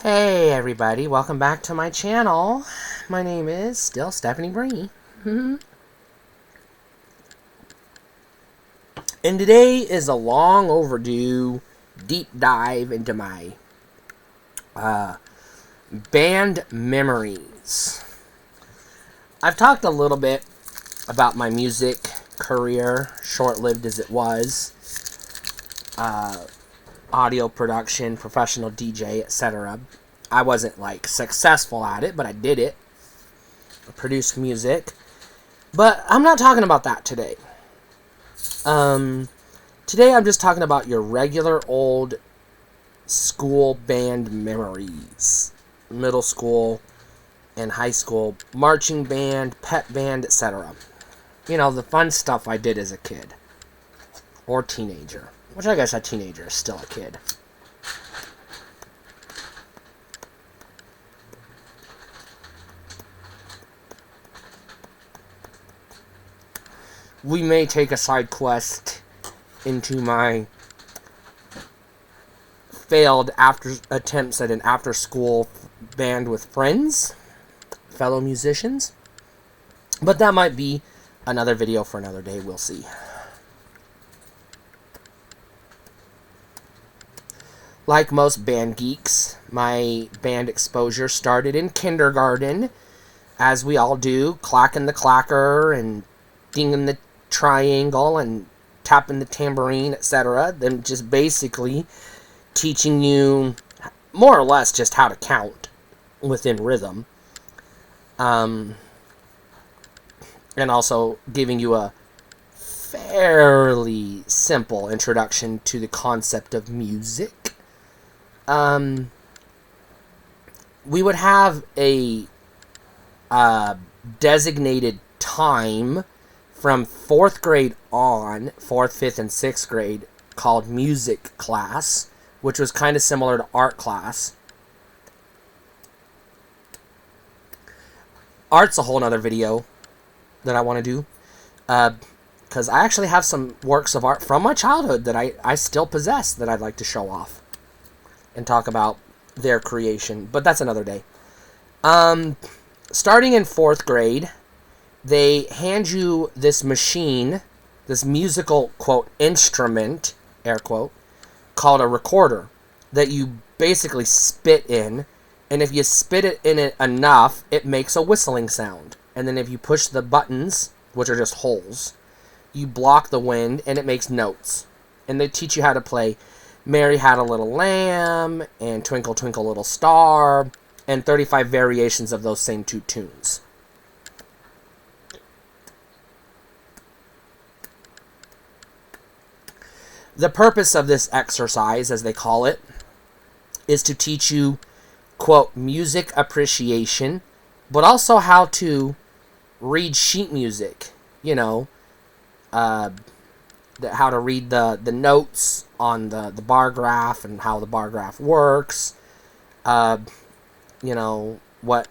Hey everybody, welcome back to my channel. My name is still Stephanie Bree. And today is a long overdue deep dive into my band memories. I've talked a little bit about my music career, short-lived as it was. Audio production, professional DJ, etc. I wasn't successful at it, but I did it. I produced music. But I'm not talking about that today. Today I'm just talking about your regular old school band memories. Middle school and high school marching band, pep band, etc. You know, the fun stuff I did as a kid. Or teenager. Which I guess a teenager is still a kid. We may take a side quest into my failed attempts at an after-school band with friends, fellow musicians. But that might be another video for another day, we'll see. Like most band geeks, my band exposure started in kindergarten, as we all do, clacking the clacker and dinging the triangle and tapping the tambourine, etc. Then just basically teaching you more or less just how to count within rhythm. And also giving you a fairly simple introduction to the concept of music. We would have a designated time from 4th grade on, 4th, 5th, and 6th grade, called music class, which was kind of similar to art class. Art's a whole nother video that I want to do, because I actually have some works of art from my childhood that I still possess that I'd like to show off and talk about their creation, but that's another day. Starting in 4th grade, they hand you this machine, this musical, quote, instrument, air quote, called a recorder, that you basically spit in, and if you spit it in it enough, it makes a whistling sound. And then if you push the buttons, which are just holes, you block the wind, and it makes notes. And they teach you how to play Mary Had a Little Lamb, and Twinkle Twinkle Little Star, and 35 variations of those same two tunes. The purpose of this exercise, as they call it, is to teach you, quote, music appreciation, but also how to read sheet music, you know, how to read the notes on the bar graph and how the bar graph works, you know, what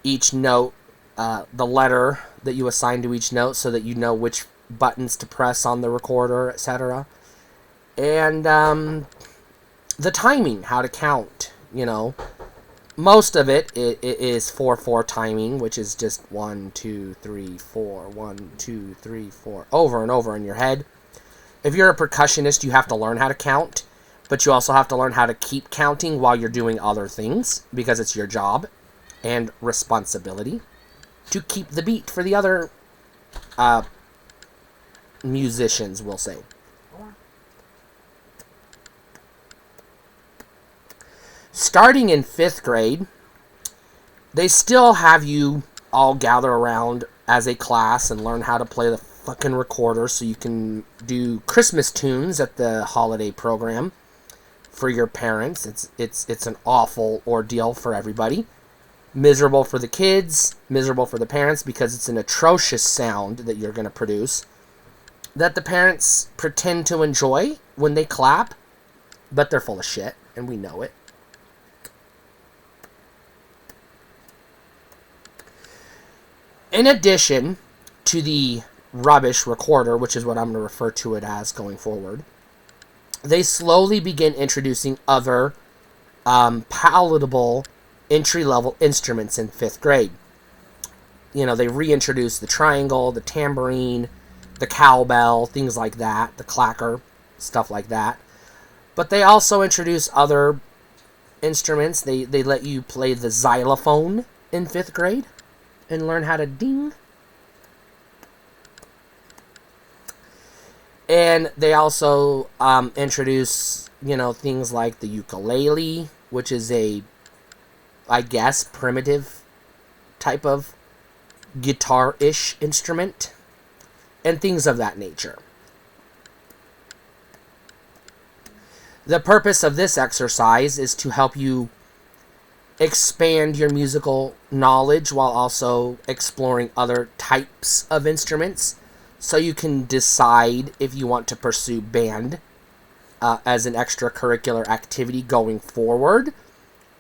each note, the letter that you assign to each note so that you know which buttons to press on the recorder, etc. And the timing, how to count, you know. Most of it is 4/4 timing, which is just 1, 2, 3, 4, 1, 2, 3, 4, over and over in your head. If you're a percussionist, you have to learn how to count, but you also have to learn how to keep counting while you're doing other things, because it's your job and responsibility to keep the beat for the other musicians, we'll say. Starting in 5th grade, they still have you all gather around as a class and learn how to play the fucking recorder so you can do Christmas tunes at the holiday program for your parents. It's an awful ordeal for everybody. Miserable for the kids, miserable for the parents, because it's an atrocious sound that you're going to produce that the parents pretend to enjoy when they clap, but they're full of shit, and we know it. In addition to the rubbish recorder, which is what I'm going to refer to it as going forward, they slowly begin introducing other palatable entry-level instruments in 5th grade. They reintroduced the triangle, the tambourine, the cowbell, things like that, the clacker, stuff like that. But they also introduced other instruments. They let you play the xylophone in 5th grade and learn how to ding. And they also introduce, things like the ukulele, which is I guess, primitive type of guitar-ish instrument, and things of that nature. The purpose of this exercise is to help you expand your musical knowledge while also exploring other types of instruments, so you can decide if you want to pursue band as an extracurricular activity going forward,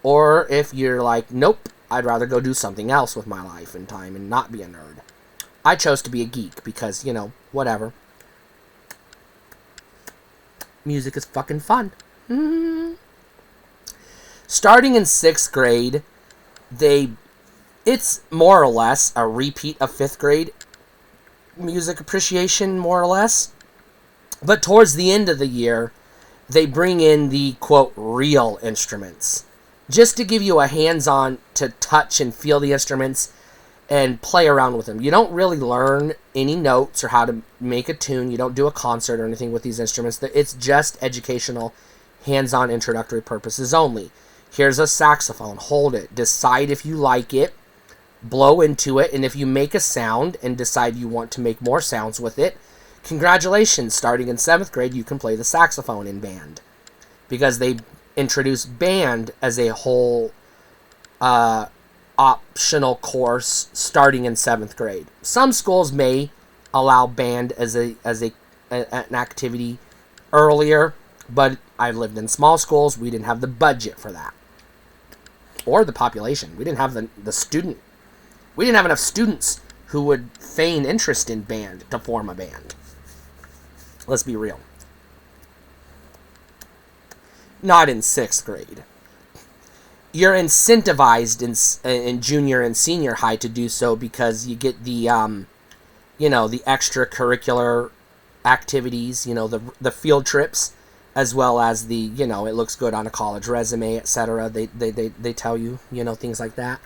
or if you're like, nope, I'd rather go do something else with my life and time and not be a nerd. I chose to be a geek because, whatever. Music is fucking fun. Starting in 6th grade, it's more or less a repeat of 5th grade music appreciation, more or less. But towards the end of the year, they bring in the, quote, real instruments, just to give you a hands-on to touch and feel the instruments and play around with them. You don't really learn any notes or how to make a tune. You don't do a concert or anything with these instruments. It's just educational, hands-on introductory purposes only. Here's a saxophone. Hold it. Decide if you like it. Blow into it. And if you make a sound and decide you want to make more sounds with it, congratulations. Starting in 7th grade, you can play the saxophone in band. Because they introduce band as a whole optional course starting in 7th grade. Some schools may allow band as an activity earlier, but I lived in small schools. We didn't have the budget for that, or the population. We didn't have the student. We didn't have enough students who would feign interest in band to form a band. Let's be real. Not in 6th grade. You're incentivized in junior and senior high to do so because you get the, the extracurricular activities, the field trips, as well as the, it looks good on a college resume, etc. They tell you, things like that.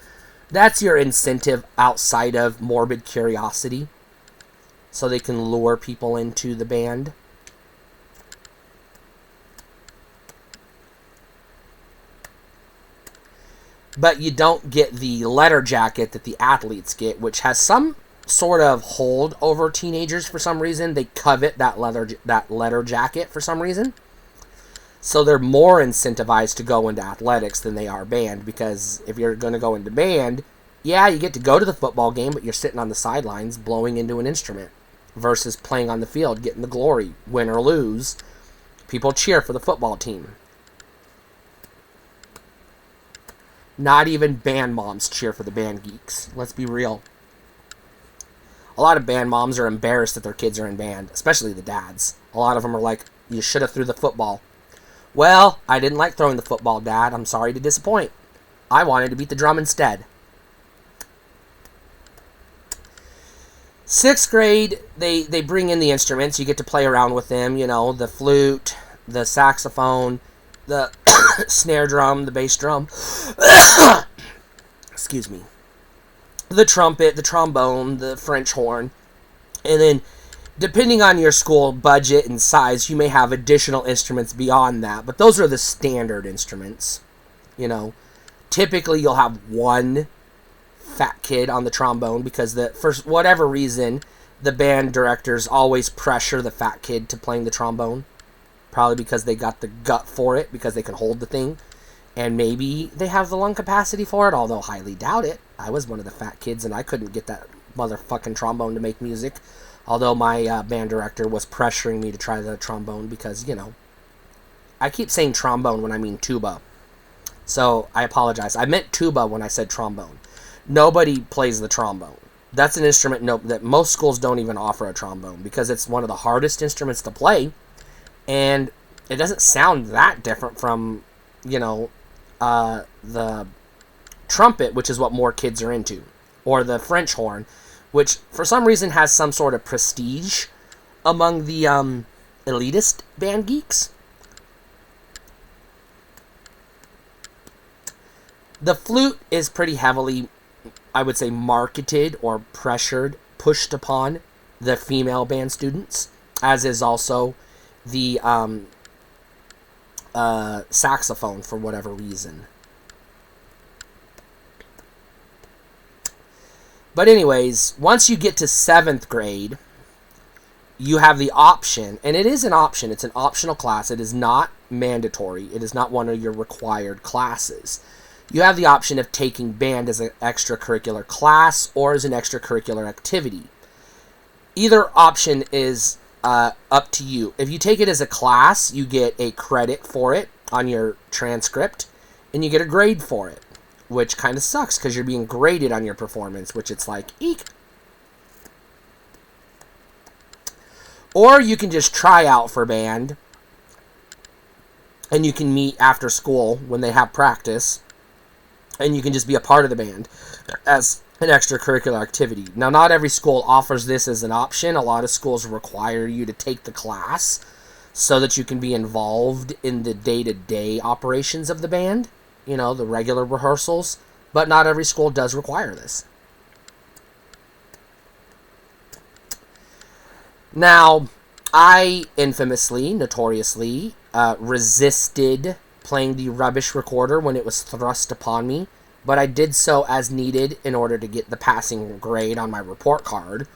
That's your incentive outside of morbid curiosity, so they can lure people into the band. But you don't get the letter jacket that the athletes get, which has some sort of hold over teenagers for some reason. They covet that letter jacket for some reason. So they're more incentivized to go into athletics than they are band, because if you're going to go into band, yeah, you get to go to the football game, but you're sitting on the sidelines blowing into an instrument versus playing on the field, getting the glory. Win or lose, people cheer for the football team. Not even band moms cheer for the band geeks. Let's be real. A lot of band moms are embarrassed that their kids are in band, especially the dads. A lot of them are like, you should have threw the football. Well, I didn't like throwing the football, Dad. I'm sorry to disappoint. I wanted to beat the drum instead. 6th grade, they bring in the instruments. You get to play around with them, the flute, the saxophone, the snare drum, the bass drum, excuse me, the trumpet, the trombone, the French horn, and then depending on your school budget and size, you may have additional instruments beyond that, but those are the standard instruments. Typically you'll have one fat kid on the trombone because for whatever reason, the band directors always pressure the fat kid to playing the trombone. Probably because they got the gut for it, because they can hold the thing. And maybe they have the lung capacity for it, although highly doubt it. I was one of the fat kids and I couldn't get that motherfucking trombone to make music. Although my band director was pressuring me to try the trombone because, I keep saying trombone when I mean tuba. So I apologize. I meant tuba when I said trombone. Nobody plays the trombone. That's an instrument that most schools don't even offer a trombone because it's one of the hardest instruments to play. And it doesn't sound that different from, the trumpet, which is what more kids are into, or the French horn, which for some reason has some sort of prestige among the elitist band geeks. The flute is pretty heavily, I would say, marketed or pushed upon the female band students, as is also the saxophone for whatever reason. But anyways, once you get to 7th grade, you have the option, and it is an option, it's an optional class, it is not mandatory, it is not one of your required classes. You have the option of taking band as an extracurricular class or as an extracurricular activity. Either option is up to you. If you take it as a class, you get a credit for it on your transcript, and you get a grade for it, which kind of sucks because you're being graded on your performance, which it's like, eek. Or you can just try out for band, and you can meet after school when they have practice, and you can just be a part of the band as an extracurricular activity. Now, not every school offers this as an option. A lot of schools require you to take the class so that you can be involved in the day-to-day operations of the band, you know, the regular rehearsals, but not every school does require this. Now, I infamously, notoriously, resisted playing the rubbish recorder when it was thrust upon me, but I did so as needed in order to get the passing grade on my report card,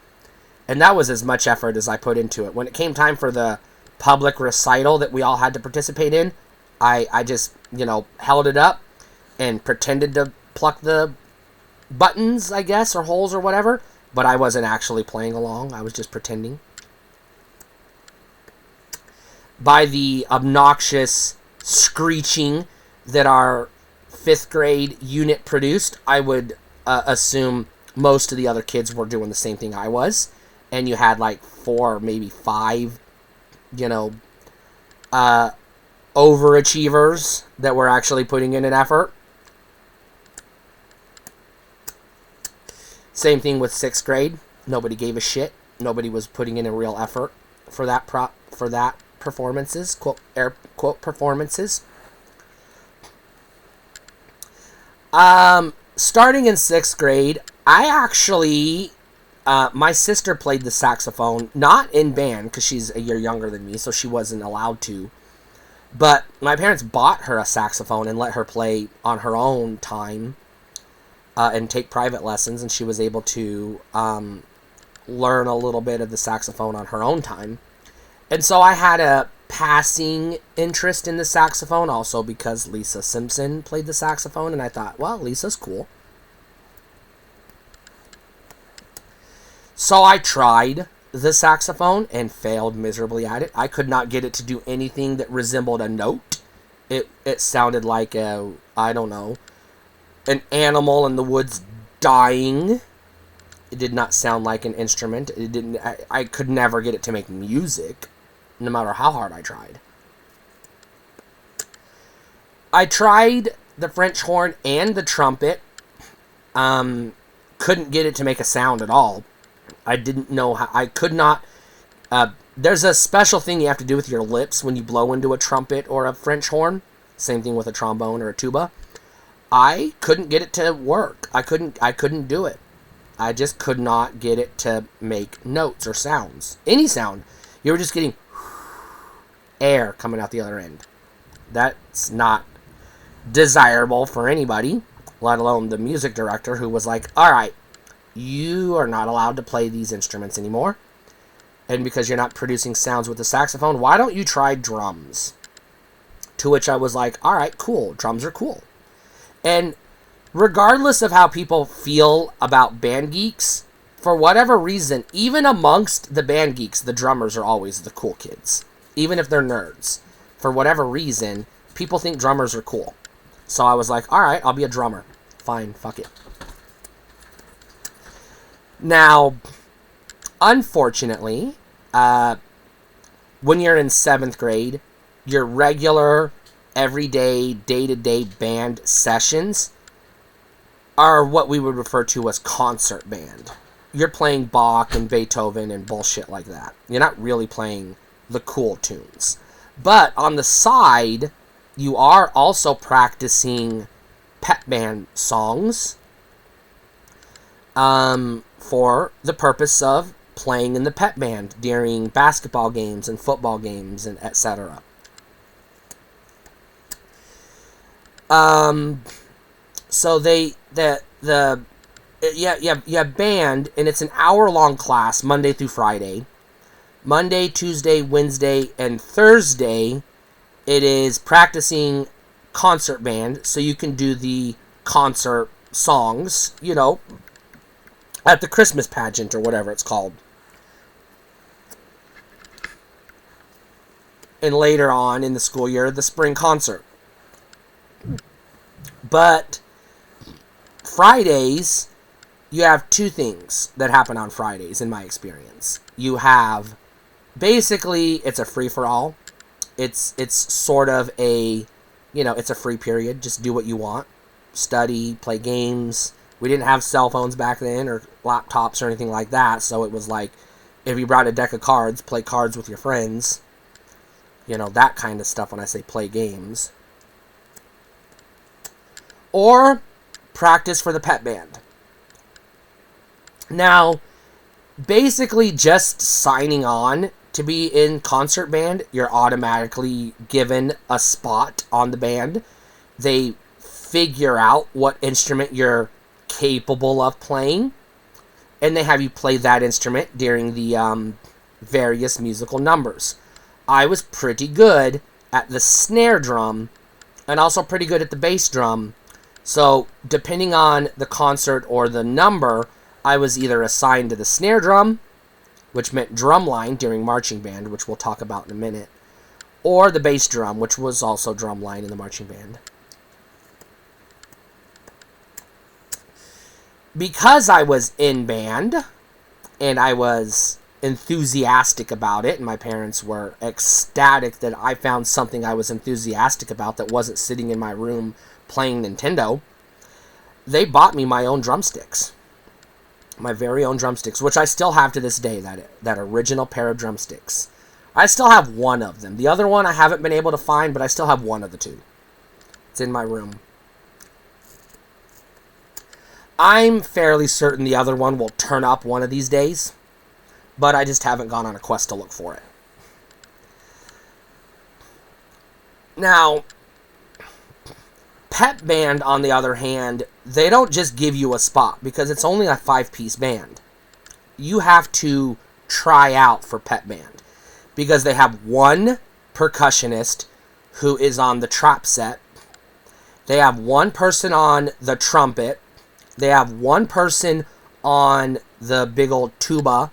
and that was as much effort as I put into it. When it came time for the public recital that we all had to participate in, I just, held it up and pretended to pluck the buttons, I guess, or holes or whatever, but I wasn't actually playing along. I was just pretending. By the obnoxious screeching that our 5th grade unit produced, I would assume most of the other kids were doing the same thing I was, and you had like 4, maybe 5, overachievers that were actually putting in an effort. Same thing with 6th grade. Nobody gave a shit. Nobody was putting in a real effort for that performances, quote, air quote, performances. Starting in 6th grade, I actually, my sister played the saxophone, not in band, because she's a year younger than me, so she wasn't allowed to, but my parents bought her a saxophone and let her play on her own time, and take private lessons, and she was able to, learn a little bit of the saxophone on her own time. And so I had a passing interest in the saxophone also because Lisa Simpson played the saxophone, and I thought, well, Lisa's cool. So I tried the saxophone and failed miserably at it. I could not get it to do anything that resembled a note. It sounded like an animal in the woods dying. It did not sound like an instrument. I could never get it to make music, no matter how hard I tried. I tried the French horn and the trumpet. Couldn't get it to make a sound at all. I didn't know how. I could not. There's a special thing you have to do with your lips when you blow into a trumpet or a French horn. Same thing with a trombone or a tuba. I couldn't get it to work. I couldn't do it. I just could not get it to make notes or sounds. Any sound. You were just getting air coming out the other end. That's not desirable for anybody, let alone the music director, who was like, alright, you are not allowed to play these instruments anymore. And because you're not producing sounds with the saxophone, why don't you try drums? To which I was like, alright, cool. Drums are cool. And regardless of how people feel about band geeks, for whatever reason, even amongst the band geeks, the drummers are always the cool kids. Even if they're nerds. For whatever reason, people think drummers are cool. So I was like, alright, I'll be a drummer. Fine, fuck it. Now, unfortunately, when you're in 7th grade, your regular everyday, day-to-day band sessions are what we would refer to as concert band. You're playing Bach and Beethoven and bullshit like that. You're not really playing the cool tunes. But on the side, you are also practicing pep band songs for the purpose of playing in the pep band during basketball games and football games and etc. So you have band, and it's an hour-long class, Monday through Friday. Monday, Tuesday, Wednesday, and Thursday, it is practicing concert band, so you can do the concert songs, at the Christmas pageant or whatever it's called. And later on in the school year, the spring concert. But Fridays, you have two things that happen on Fridays, in my experience. You have, basically, it's a free-for-all. It's sort of a, it's a free period. Just do what you want. Study, play games. We didn't have cell phones back then, or laptops or anything like that, so it was like, if you brought a deck of cards, play cards with your friends. That kind of stuff when I say play games. Or practice for the pep band. Now, basically just signing on to be in concert band, you're automatically given a spot on the band. They figure out what instrument you're capable of playing, and they have you play that instrument during the various musical numbers. I was pretty good at the snare drum, and also pretty good at the bass drum. So, depending on the concert or the number, I was either assigned to the snare drum, which meant drumline during marching band, which we'll talk about in a minute, or the bass drum, which was also drumline in the marching band. Because I was in band, and I was enthusiastic about it, and my parents were ecstatic that I found something I was enthusiastic about that wasn't sitting in my room playing Nintendo, they bought me my own drumsticks. My very own drumsticks, which I still have to this day, that original pair of drumsticks. I still have one of them. The other one I haven't been able to find, but I still have one of the two. It's in my room. I'm fairly certain the other one will turn up one of these days, but I just haven't gone on a quest to look for it. Now, pep band, on the other hand, they don't just give you a spot, because it's only a 5-piece band. You have to try out for pep band, because they have one percussionist who is on the trap set. They have one person on the trumpet. They have one person on the big old tuba,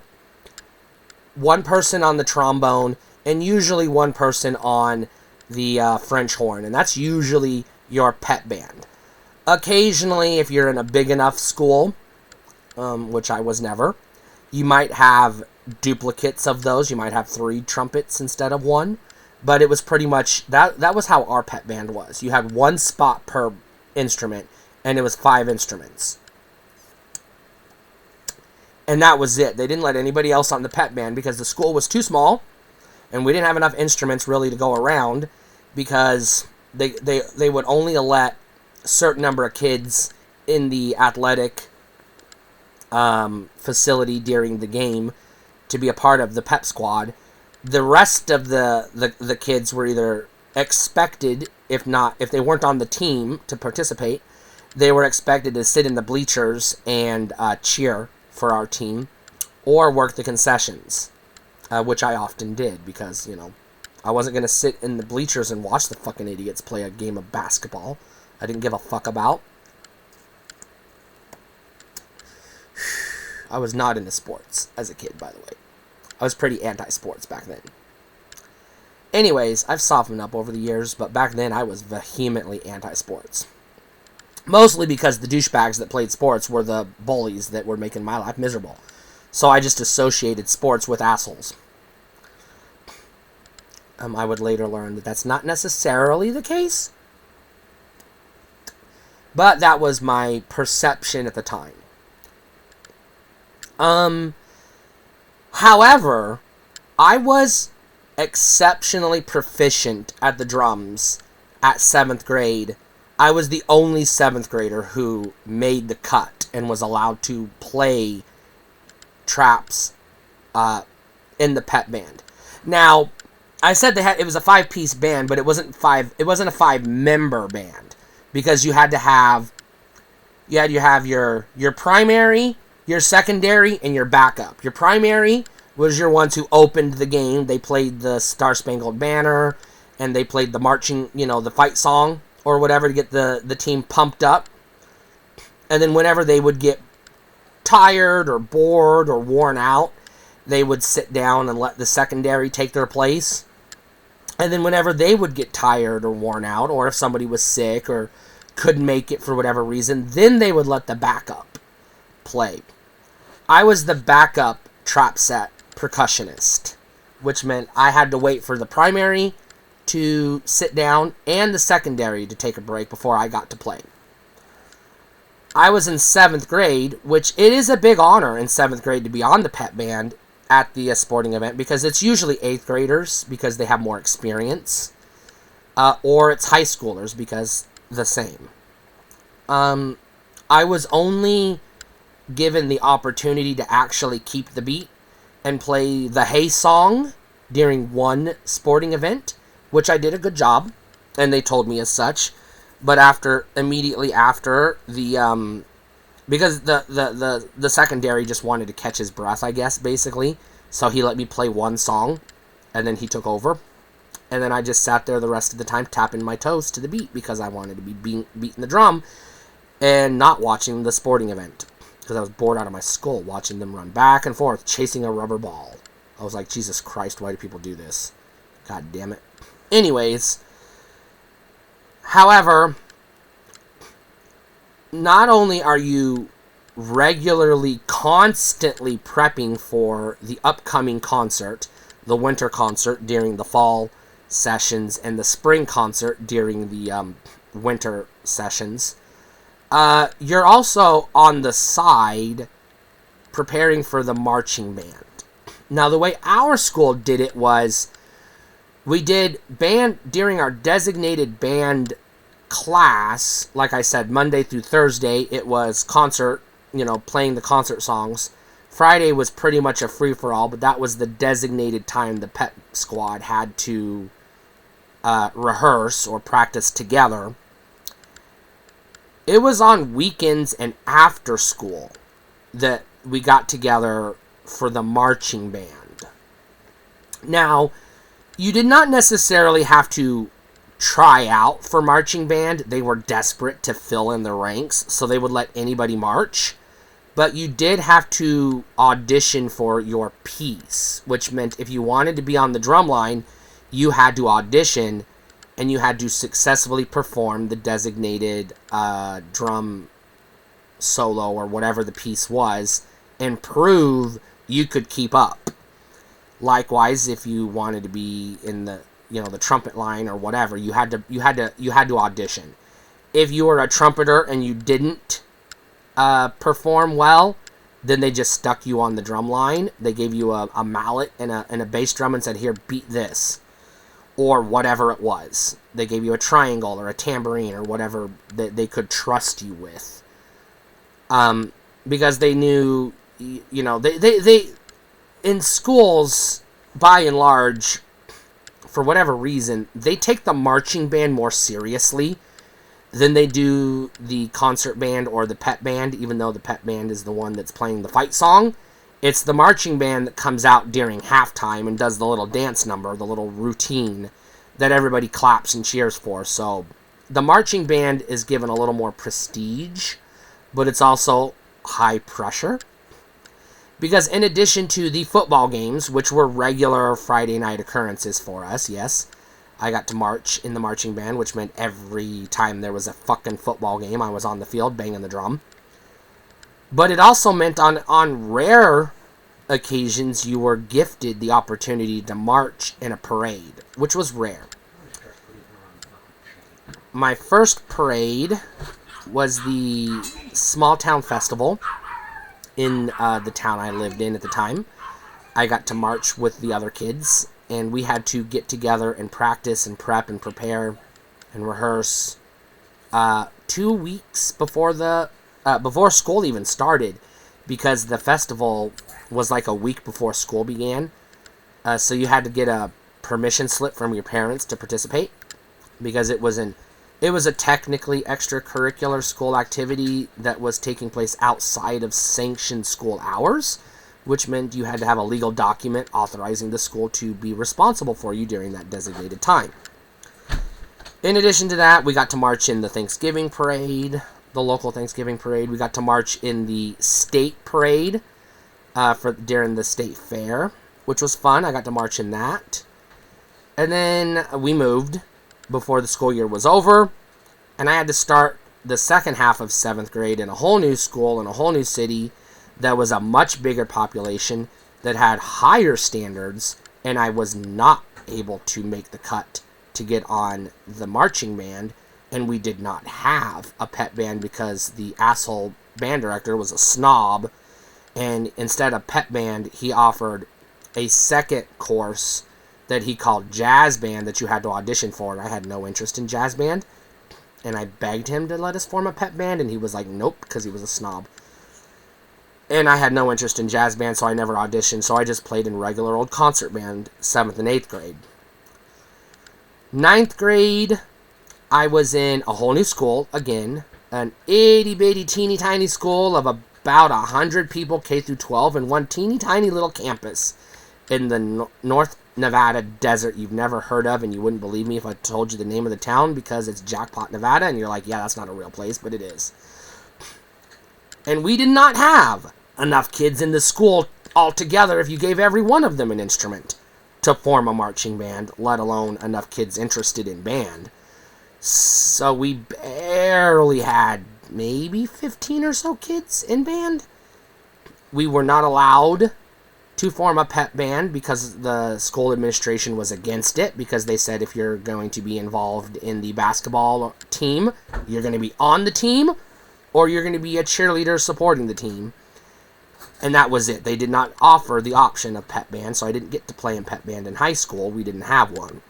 one person on the trombone, and usually one person on the French horn. And that's usually your pep band. Occasionally, if you're in a big enough school, which I was never, you might have duplicates of those. You might have 3 trumpets instead of 1. But it was pretty much, that was how our pep band was. You had 1 spot per instrument, and it was 5 instruments. And that was it. They didn't let anybody else on the pep band because the school was too small, and we didn't have enough instruments really to go around, because they would only let a certain number of kids in the athletic facility during the game to be a part of the pep squad. The rest of the kids were either expected, if they weren't on the team to participate, they were expected to sit in the bleachers and cheer for our team, or work the concessions, which I often did, because, I wasn't going to sit in the bleachers and watch the fucking idiots play a game of basketball I didn't give a fuck about. I was not into sports as a kid, by the way. I was pretty anti-sports back then. Anyways, I've softened up over the years, but back then I was vehemently anti-sports. Mostly because the douchebags that played sports were the bullies that were making my life miserable. So I just associated sports with assholes. I would later learn that that's not necessarily the case. But that was my perception at the time. However, I was exceptionally proficient at the drums at 7th grade. I was the only 7th grader who made the cut and was allowed to play traps in the pep band. Now, I said it was a 5-piece band, but it wasn't a 5-member band, because you had to have your primary, your secondary, and your backup. Your primary was your ones who opened the game. They played the Star Spangled Banner, and they played the marching, the fight song or whatever to get the team pumped up. And then whenever they would get tired or bored or worn out, they would sit down and let the secondary take their place. And then whenever they would get tired or worn out, or if somebody was sick or couldn't make it for whatever reason, then they would let the backup play. I was the backup trap set percussionist, which meant I had to wait for the primary to sit down and the secondary to take a break before I got to play. I was in 7th grade, which it is a big honor in 7th grade to be on the pep band at the sporting event, because it's usually 8th graders because they have more experience, or it's high schoolers because the same. I was only given the opportunity to actually keep the beat and play the Hey song during one sporting event, which I did a good job, and they told me as such. But immediately after because the secondary just wanted to catch his breath, I guess, basically. So he let me play one song, and then he took over. And then I just sat there the rest of the time tapping my toes to the beat, because I wanted to be beating the drum and not watching the sporting event, because I was bored out of my skull watching them run back and forth chasing a rubber ball. I was like, Jesus Christ, why do people do this? God damn it. Anyways, however, not only are you regularly, constantly prepping for the upcoming concert, the winter concert during the fall sessions, and the spring concert during the winter sessions, you're also on the side preparing for the marching band. Now, the way our school did it was, we did band during our designated band class. Like I said, Monday through Thursday, it was concert, playing the concert songs. Friday was pretty much a free-for-all, but that was the designated time the pep squad had to rehearse or practice together. It was on weekends and after school that we got together for the marching band. Now, you did not necessarily have to try out for marching band. They were desperate to fill in the ranks, so they would let anybody march. But you did have to audition for your piece, which meant if you wanted to be on the drum line, you had to audition, and you had to successfully perform the designated drum solo or whatever the piece was, and prove you could keep up. Likewise, if you wanted to be in the the trumpet line or whatever, you had to audition. If you were a trumpeter and you didn't perform well, then they just stuck you on the drum line. They gave you a mallet and a bass drum and said, "Here, beat this," or whatever it was. They gave you a triangle or a tambourine or whatever that they could trust you with, because they knew, they in schools, by and large, for whatever reason, they take the marching band more seriously than they do the concert band or the pep band, even though the pep band is the one that's playing the fight song. It's the marching band that comes out during halftime and does the little dance number, the little routine that everybody claps and cheers for. So the marching band is given a little more prestige, but it's also high pressure. Because in addition to the football games, which were regular Friday night occurrences for us, yes, I got to march in the marching band, which meant every time there was a fucking football game, I was on the field banging the drum. But it also meant on rare occasions you were gifted the opportunity to march in a parade, which was rare. My first parade was the small town festival in the town I lived in at the time. I got to march with the other kids, and we had to get together and practice and prep and prepare and rehearse 2 weeks before before school even started, because the festival was like a week before school began. So you had to get a permission slip from your parents to participate, because it was a technically extracurricular school activity that was taking place outside of sanctioned school hours, which meant you had to have a legal document authorizing the school to be responsible for you during that designated time. In addition to that, we got to march in the Thanksgiving parade, the local Thanksgiving parade. We got to march in the state parade during the state fair, which was fun. I got to march in that. And then we moved before the school year was over, and I had to start the second half of 7th grade in a whole new school in a whole new city that was a much bigger population, that had higher standards, and I was not able to make the cut to get on the marching band, and we did not have a pep band because the asshole band director was a snob, and instead of pep band, he offered a second course that he called jazz band that you had to audition for, and I had no interest in jazz band, and I begged him to let us form a pep band, and he was like, nope, because he was a snob. And I had no interest in jazz band, so I never auditioned, so I just played in regular old concert band, 7th and 8th grade. 9th grade, I was in a whole new school, again, an itty-bitty teeny-tiny school of about 100 people, K through 12, and one teeny-tiny little campus in the North Nevada desert you've never heard of, and you wouldn't believe me if I told you the name of the town, because it's Jackpot, Nevada, and you're like, yeah, that's not a real place, but it is. And we did not have enough kids in the school altogether, if you gave every one of them an instrument, to form a marching band, let alone enough kids interested in band. So we barely had maybe 15 or so kids in band. We were not allowed to form a pep band because the school administration was against it, because they said if you're going to be involved in the basketball team, you're going to be on the team, or you're going to be a cheerleader supporting the team. And that was it. They did not offer the option of pep band, so I didn't get to play in pep band in high school. We didn't have one.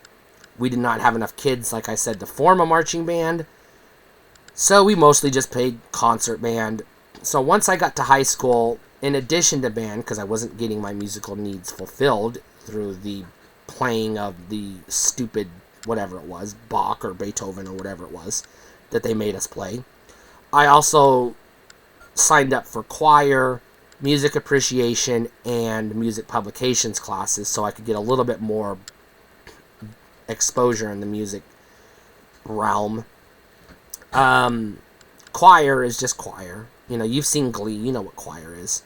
We did not have enough kids, like I said, to form a marching band, so we mostly just played concert band. So once I got to high school, in addition to band, because I wasn't getting my musical needs fulfilled through the playing of the stupid whatever it was, Bach or Beethoven or whatever it was that they made us play, I also signed up for choir, music appreciation, and music publications classes, so I could get a little bit more exposure in the music realm. Choir is just choir. You know, you've seen Glee, you know what choir is.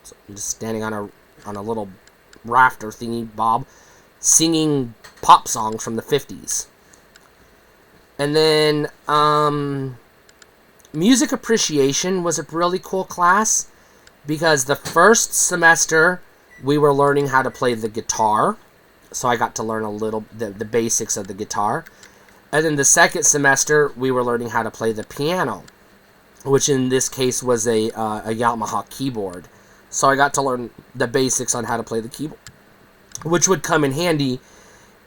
So you're just standing on a little rafter thingy bob, singing pop songs from the 50s. And then music appreciation was a really cool class, because the first semester we were learning how to play the guitar, so I got to learn the basics of the guitar. And then the second semester we were learning how to play the piano, which in this case was a Yamaha keyboard. So I got to learn the basics on how to play the keyboard, which would come in handy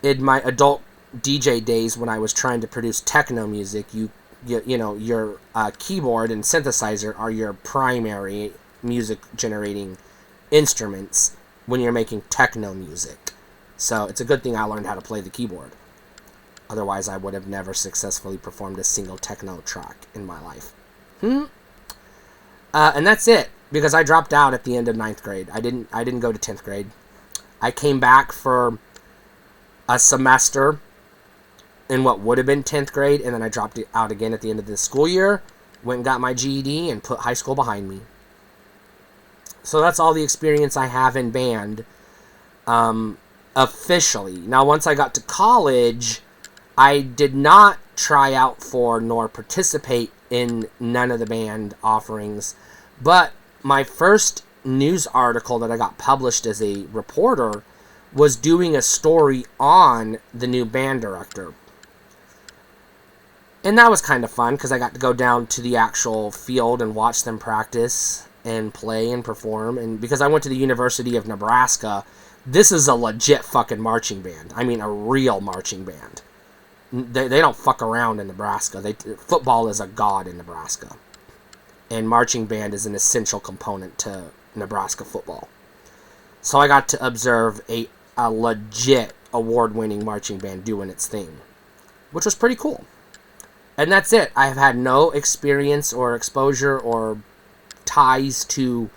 in my adult DJ days when I was trying to produce techno music. You know, your keyboard and synthesizer are your primary music generating instruments when you're making techno music. So it's a good thing I learned how to play the keyboard. Otherwise, I would have never successfully performed a single techno track in my life. And that's it, because I dropped out at the end of 9th grade. I didn't go to 10th grade. I came back for a semester in what would have been 10th grade, and then I dropped it out again at the end of the school year, went and got my GED, and put high school behind me. So that's all the experience I have in band, officially. Now, once I got to college, I did not try out for nor participate in none of the band offerings, but my first news article that I got published as a reporter was doing a story on the new band director. And that was kind of fun because I got to go down to the actual field and watch them practice and play and perform. And because I went to the University of Nebraska, this is a legit fucking marching band. I mean, a real marching band. They don't fuck around in Nebraska. Football is a god in Nebraska. And marching band is an essential component to Nebraska football. So I got to observe a legit award-winning marching band doing its thing, which was pretty cool. And that's it. I have had no experience or exposure or ties to,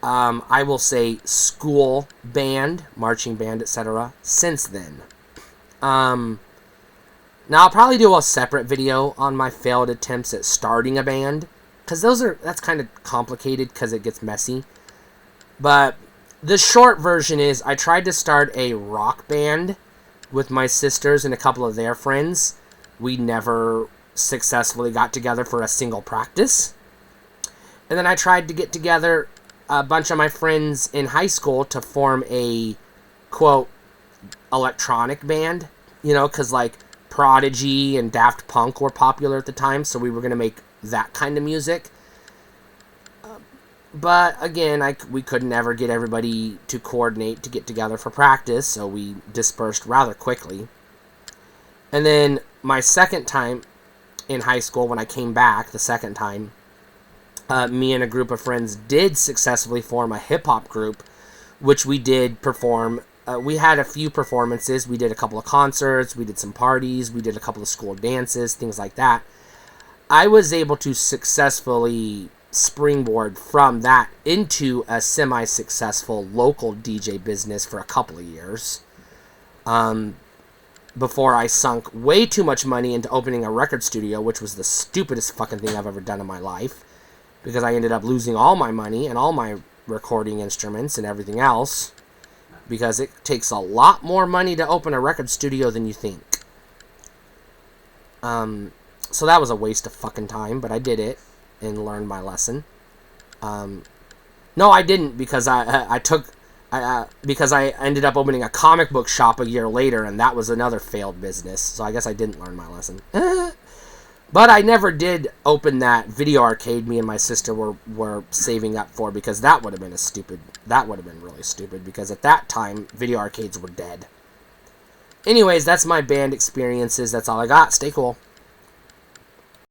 I will say, school band, marching band, etc. since then. Now, I'll probably do a separate video on my failed attempts at starting a band, because that's kind of complicated because it gets messy. But the short version is I tried to start a rock band with my sisters and a couple of their friends. We never successfully got together for a single practice. And then I tried to get together a bunch of my friends in high school to form a, quote, electronic band. You know, because, like, Prodigy and Daft Punk were popular at the time, so we were going to make that kind of music. But, again, we couldn't ever get everybody to coordinate to get together for practice, so we dispersed rather quickly. And then my second time in high school, when I came back the second time, me and a group of friends did successfully form a hip-hop group, which we did perform. We had a few performances. We did a couple of concerts. We did some parties. We did a couple of school dances, things like that. I was able to successfully springboard from that into a semi-successful local DJ business for a couple of years. Before I sunk way too much money into opening a record studio, which was the stupidest fucking thing I've ever done in my life, because I ended up losing all my money and all my recording instruments and everything else, because it takes a lot more money to open a record studio than you think. So that was a waste of fucking time, but I did it and learned my lesson. No, I didn't, because because I ended up opening a comic book shop a year later, and that was another failed business, so I guess I didn't learn my lesson. But I never did open that video arcade me and my sister were saving up for, because that would have been really stupid, because at that time, video arcades were dead. Anyways, that's my band experiences. That's all I got. Stay cool.